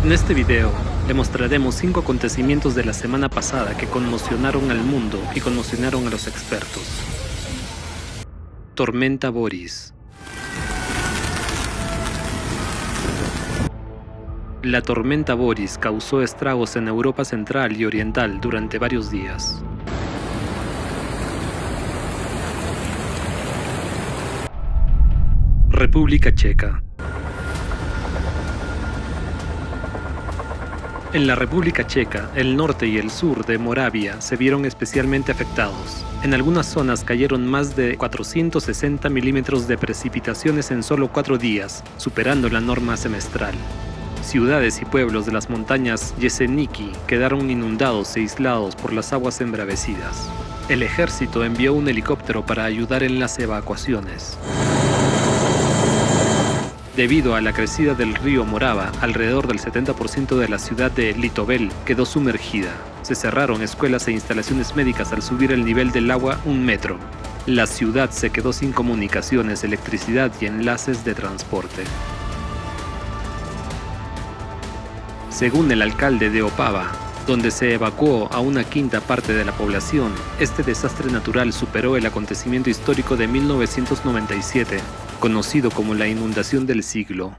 En este video, le mostraremos 5 acontecimientos de la semana pasada que conmocionaron al mundo y conmocionaron a los expertos. Tormenta Boris. La tormenta Boris causó estragos en Europa Central y Oriental durante varios días. República Checa. En la República Checa, el norte y el sur de Moravia se vieron especialmente afectados. En algunas zonas cayeron más de 460 milímetros de precipitaciones en solo 4 días, superando la norma semestral. Ciudades y pueblos de las montañas Yeseniki quedaron inundados e aislados por las aguas embravecidas. El ejército envió un helicóptero para ayudar en las evacuaciones. Debido a la crecida del río Morava, alrededor del 70% de la ciudad de Litovel quedó sumergida. Se cerraron escuelas e instalaciones médicas al subir el nivel del agua 1 metro. La ciudad se quedó sin comunicaciones, electricidad y enlaces de transporte. Según el alcalde de Opava, donde se evacuó a una quinta parte de la población, este desastre natural superó el acontecimiento histórico de 1997, conocido como la inundación del siglo.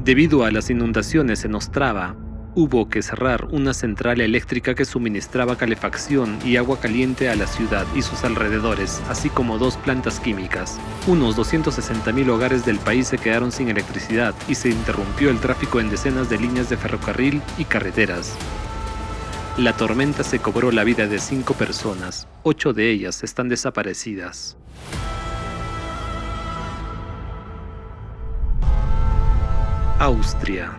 Debido a las inundaciones en Ostrava, hubo que cerrar una central eléctrica que suministraba calefacción y agua caliente a la ciudad y sus alrededores, así como 2 plantas químicas. Unos 260.000 hogares del país se quedaron sin electricidad y se interrumpió el tráfico en decenas de líneas de ferrocarril y carreteras. La tormenta se cobró la vida de 5 personas, 8 de ellas están desaparecidas. Austria.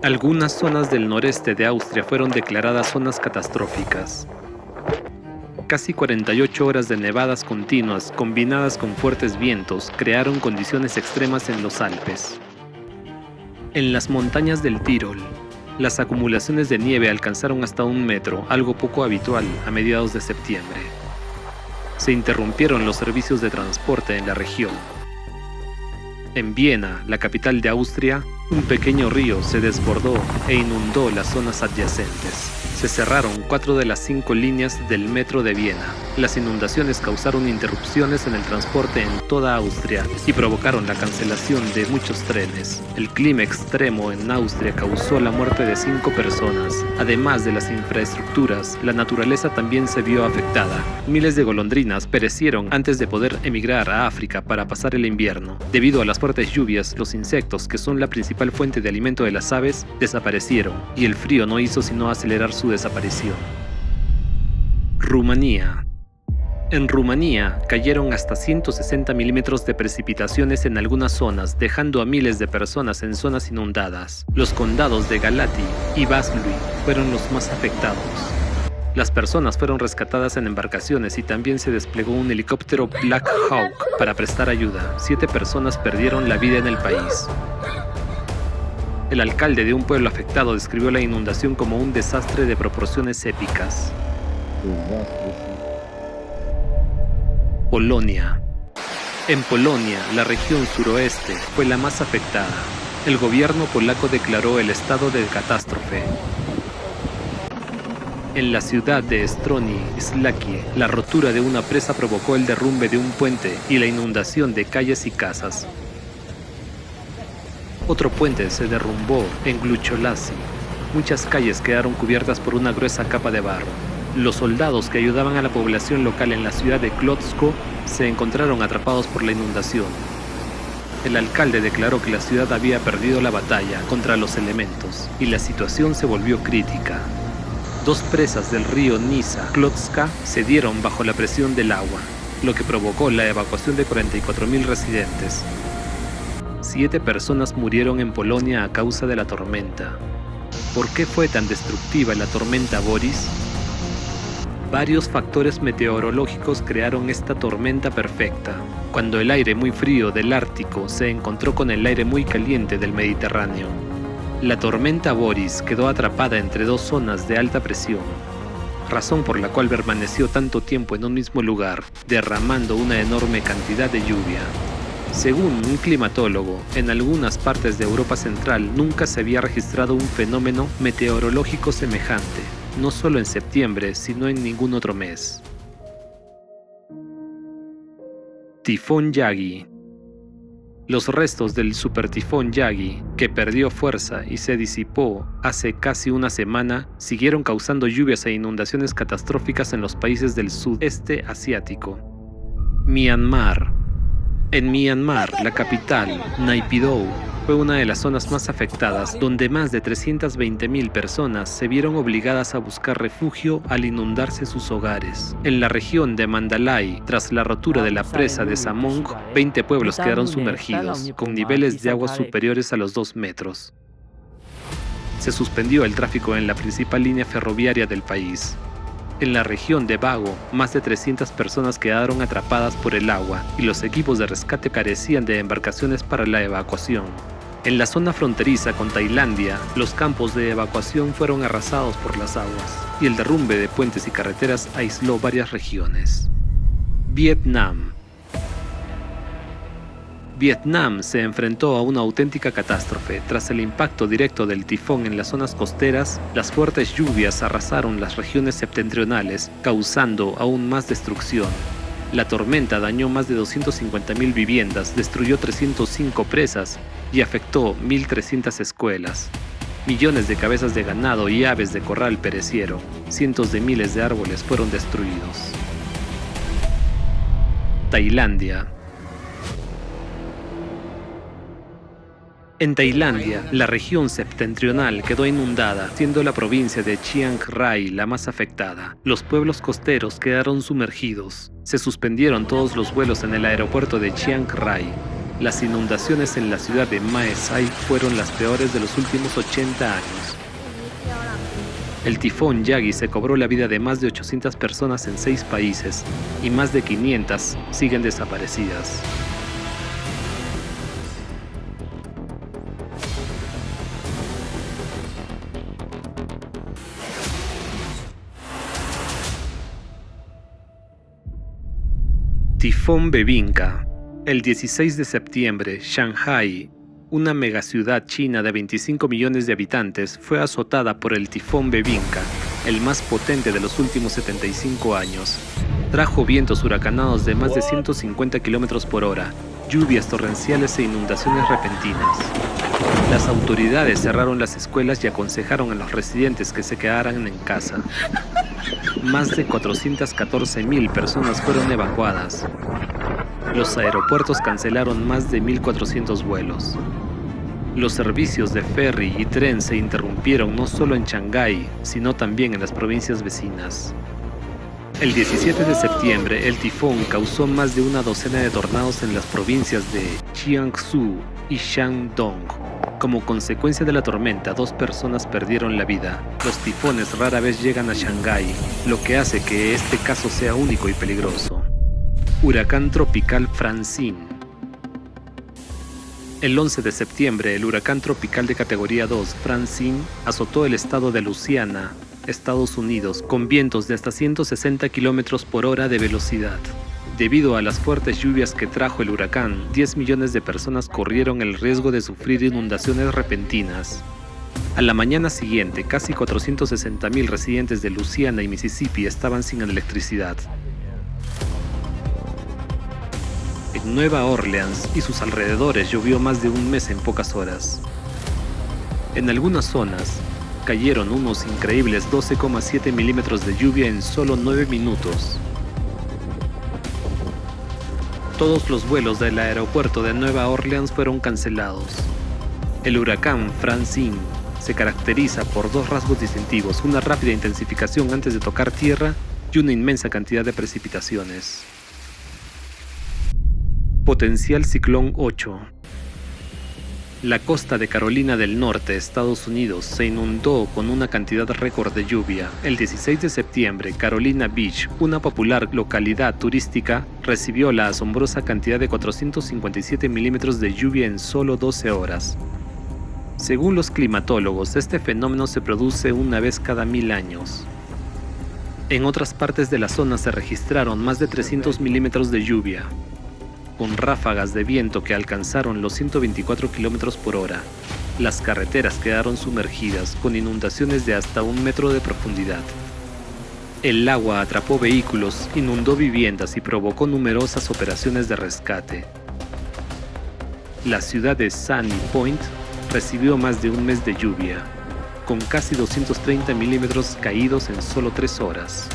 Algunas zonas del noreste de Austria fueron declaradas zonas catastróficas. Casi 48 horas de nevadas continuas combinadas con fuertes vientos crearon condiciones extremas en los Alpes. En las montañas del Tirol, las acumulaciones de nieve alcanzaron hasta 1 metro, algo poco habitual a mediados de septiembre. Se interrumpieron los servicios de transporte en la región. En Viena, la capital de Austria, un pequeño río se desbordó e inundó las zonas adyacentes. Se cerraron 4 de las 5 líneas del metro de Viena. Las inundaciones causaron interrupciones en el transporte en toda Austria y provocaron la cancelación de muchos trenes. El clima extremo en Austria causó la muerte de 5 personas. Además de las infraestructuras, la naturaleza también se vio afectada. Miles de golondrinas perecieron antes de poder emigrar a África para pasar el invierno. Debido a las fuertes lluvias, los insectos, que son la principal fuente de alimento de las aves, desaparecieron, y el frío no hizo sino acelerar su desaparición. Rumanía. En Rumanía cayeron hasta 160 milímetros de precipitaciones en algunas zonas, dejando a miles de personas en zonas inundadas. Los condados de Galați y Vaslui fueron los más afectados. Las personas fueron rescatadas en embarcaciones y también se desplegó un helicóptero Black Hawk para prestar ayuda. 7 personas perdieron la vida en el país. El alcalde de un pueblo afectado describió la inundación como un desastre de proporciones épicas. Polonia. En Polonia, la región suroeste fue la más afectada. El gobierno polaco declaró el estado de catástrofe. En la ciudad de Stroni Slakie, la rotura de una presa provocó el derrumbe de un puente y la inundación de calles y casas. Otro puente se derrumbó en Glucholasi. Muchas calles quedaron cubiertas por una gruesa capa de barro. Los soldados que ayudaban a la población local en la ciudad de Klocko se encontraron atrapados por la inundación. El alcalde declaró que la ciudad había perdido la batalla contra los elementos y la situación se volvió crítica. 2 presas del río Nisa, Klocka, cedieron bajo la presión del agua, lo que provocó la evacuación de 44.000 residentes. 7 personas murieron en Polonia a causa de la tormenta. ¿Por qué fue tan destructiva la tormenta Boris? Varios factores meteorológicos crearon esta tormenta perfecta. Cuando el aire muy frío del Ártico se encontró con el aire muy caliente del Mediterráneo. La tormenta Boris quedó atrapada entre 2 zonas de alta presión, razón por la cual permaneció tanto tiempo en un mismo lugar, derramando una enorme cantidad de lluvia. Según un climatólogo, en algunas partes de Europa Central nunca se había registrado un fenómeno meteorológico semejante, no solo en septiembre, sino en ningún otro mes. Tifón Yagi. Los restos del supertifón Yagi, que perdió fuerza y se disipó hace casi una semana, siguieron causando lluvias e inundaciones catastróficas en los países del sudeste asiático. Myanmar. En Myanmar, la capital, Naypyidaw, fue una de las zonas más afectadas, donde más de 320.000 personas se vieron obligadas a buscar refugio al inundarse sus hogares. En la región de Mandalay, tras la rotura de la presa de Samong, 20 pueblos quedaron sumergidos, con niveles de agua superiores a los 2 metros. Se suspendió el tráfico en la principal línea ferroviaria del país. En la región de Bago, más de 300 personas quedaron atrapadas por el agua y los equipos de rescate carecían de embarcaciones para la evacuación. En la zona fronteriza con Tailandia, los campos de evacuación fueron arrasados por las aguas y el derrumbe de puentes y carreteras aisló varias regiones. Vietnam. Vietnam se enfrentó a una auténtica catástrofe. Tras el impacto directo del tifón en las zonas costeras, las fuertes lluvias arrasaron las regiones septentrionales, causando aún más destrucción. La tormenta dañó más de 250.000 viviendas, destruyó 305 presas y afectó 1.300 escuelas. Millones de cabezas de ganado y aves de corral perecieron. Cientos de miles de árboles fueron destruidos. Tailandia. En Tailandia, la región septentrional quedó inundada, siendo la provincia de Chiang Rai la más afectada. Los pueblos costeros quedaron sumergidos. Se suspendieron todos los vuelos en el aeropuerto de Chiang Rai. Las inundaciones en la ciudad de Mae Sai fueron las peores de los últimos 80 años. El tifón Yagi se cobró la vida de más de 800 personas en 6 países y más de 500 siguen desaparecidas. Tifón Bebinca. El 16 de septiembre, Shanghái, una megaciudad china de 25 millones de habitantes, fue azotada por el tifón Bebinca, el más potente de los últimos 75 años. Trajo vientos huracanados de más de 150 km por hora, lluvias torrenciales e inundaciones repentinas. Las autoridades cerraron las escuelas y aconsejaron a los residentes que se quedaran en casa. Más de 414.000 personas fueron evacuadas. Los aeropuertos cancelaron más de 1.400 vuelos. Los servicios de ferry y tren se interrumpieron no solo en Shanghái, sino también en las provincias vecinas. El 17 de septiembre, el tifón causó más de una docena de tornados en las provincias de Jiangsu y Shandong. Como consecuencia de la tormenta, 2 personas perdieron la vida. Los tifones rara vez llegan a Shanghái, lo que hace que este caso sea único y peligroso. Huracán tropical Francine. El 11 de septiembre, el huracán tropical de categoría 2, Francine, azotó el estado de Luisiana, Estados Unidos, con vientos de hasta 160 km por hora de velocidad. Debido a las fuertes lluvias que trajo el huracán, 10 millones de personas corrieron el riesgo de sufrir inundaciones repentinas. A la mañana siguiente, casi 460.000 residentes de Luisiana y Mississippi estaban sin electricidad. En Nueva Orleans y sus alrededores llovió más de un mes en pocas horas. En algunas zonas, cayeron unos increíbles 12,7 milímetros de lluvia en solo 9 minutos. Todos los vuelos del aeropuerto de Nueva Orleans fueron cancelados. El huracán Francine se caracteriza por 2 rasgos distintivos: una rápida intensificación antes de tocar tierra y una inmensa cantidad de precipitaciones. Potencial ciclón 8. La costa de Carolina del Norte, Estados Unidos, se inundó con una cantidad récord de lluvia. El 16 de septiembre, Carolina Beach, una popular localidad turística, recibió la asombrosa cantidad de 457 milímetros de lluvia en solo 12 horas. Según los climatólogos, este fenómeno se produce una vez cada 1000 años. En otras partes de la zona se registraron más de 300 milímetros de lluvia. con ráfagas de viento que alcanzaron los 124 kilómetros por hora. Las carreteras quedaron sumergidas con inundaciones de hasta 1 metro de profundidad. El agua atrapó vehículos, inundó viviendas y provocó numerosas operaciones de rescate. La ciudad de Sunny Point recibió más de un mes de lluvia, con casi 230 milímetros caídos en solo 3 horas.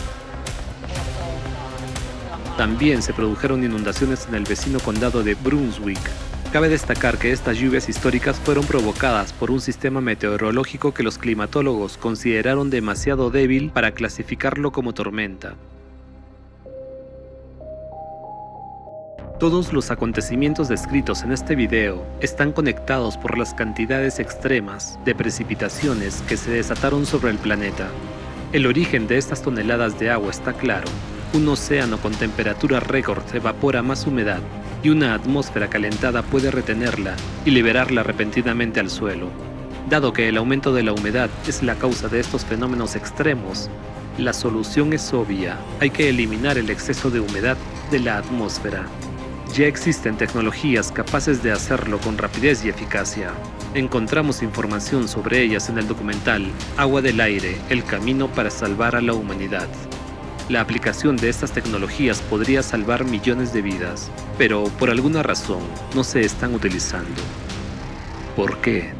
También se produjeron inundaciones en el vecino condado de Brunswick. Cabe destacar que estas lluvias históricas fueron provocadas por un sistema meteorológico que los climatólogos consideraron demasiado débil para clasificarlo como tormenta. Todos los acontecimientos descritos en este video están conectados por las cantidades extremas de precipitaciones que se desataron sobre el planeta. El origen de estas toneladas de agua está claro. Un océano con temperatura récord evapora más humedad y una atmósfera calentada puede retenerla y liberarla repentinamente al suelo. Dado que el aumento de la humedad es la causa de estos fenómenos extremos, la solución es obvia. Hay que eliminar el exceso de humedad de la atmósfera. Ya existen tecnologías capaces de hacerlo con rapidez y eficacia. Encontramos información sobre ellas en el documental Agua del Aire, el camino para salvar a la humanidad. La aplicación de estas tecnologías podría salvar millones de vidas, pero por alguna razón no se están utilizando. ¿Por qué?